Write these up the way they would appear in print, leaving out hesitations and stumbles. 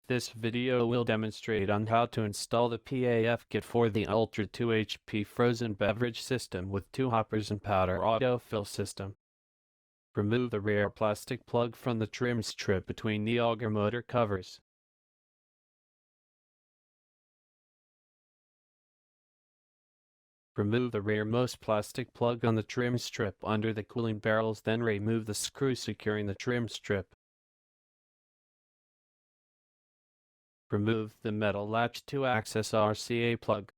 This video will demonstrate on how to install the PAF kit for the Ultra 2 HP frozen beverage system with 2 hoppers and powder autofill system. Remove the rear plastic plug from the trim strip between the auger motor covers. Remove the rearmost plastic plug on the trim strip under the cooling barrels, then remove the screw securing the trim strip. Remove the metal latch to access RCA plug.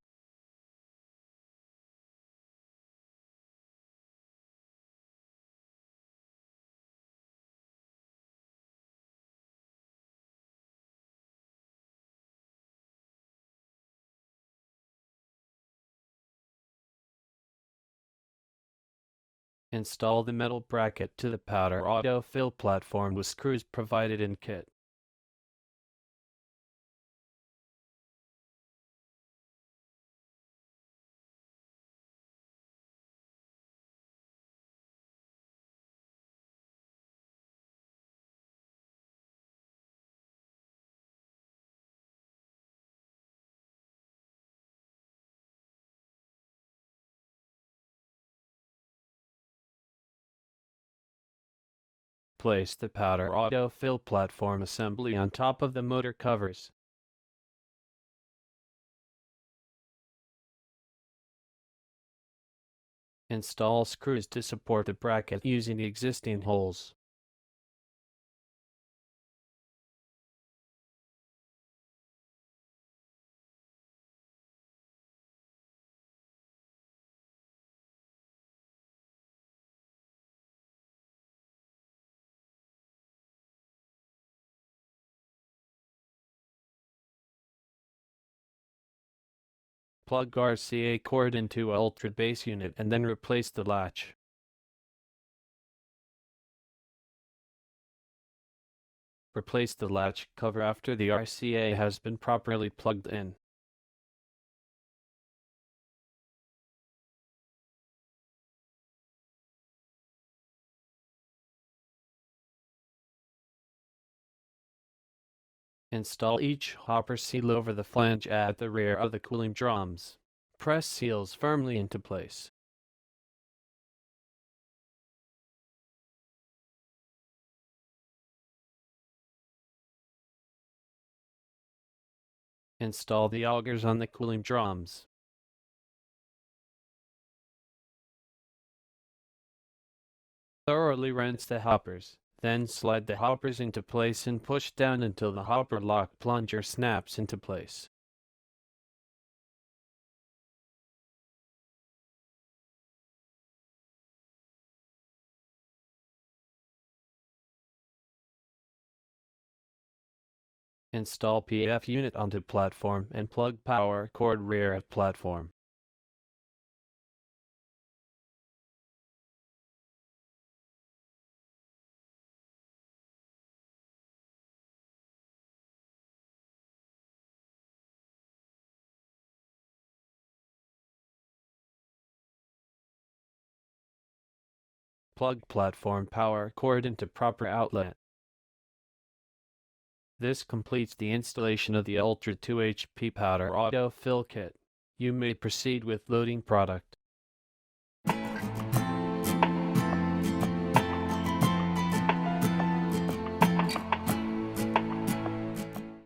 Install the metal bracket to the powder autofill platform with screws provided in kit. Place the powder autofill platform assembly on top of the motor covers. Install screws to support the bracket using the existing holes. Plug RCA cord into Ultra base unit and then replace the latch. Replace the latch cover after the RCA has been properly plugged in. Install each hopper seal over the flange at the rear of the cooling drums. Press seals firmly into place. Install the augers on the cooling drums. Thoroughly rinse the hoppers, then slide the hoppers into place and push down until the hopper lock plunger snaps into place. Install PAF unit onto platform and plug power cord rear of platform. Plug platform power cord into proper outlet. This completes the installation of the Ultra 2 HP powder autofill kit. You may proceed with loading product.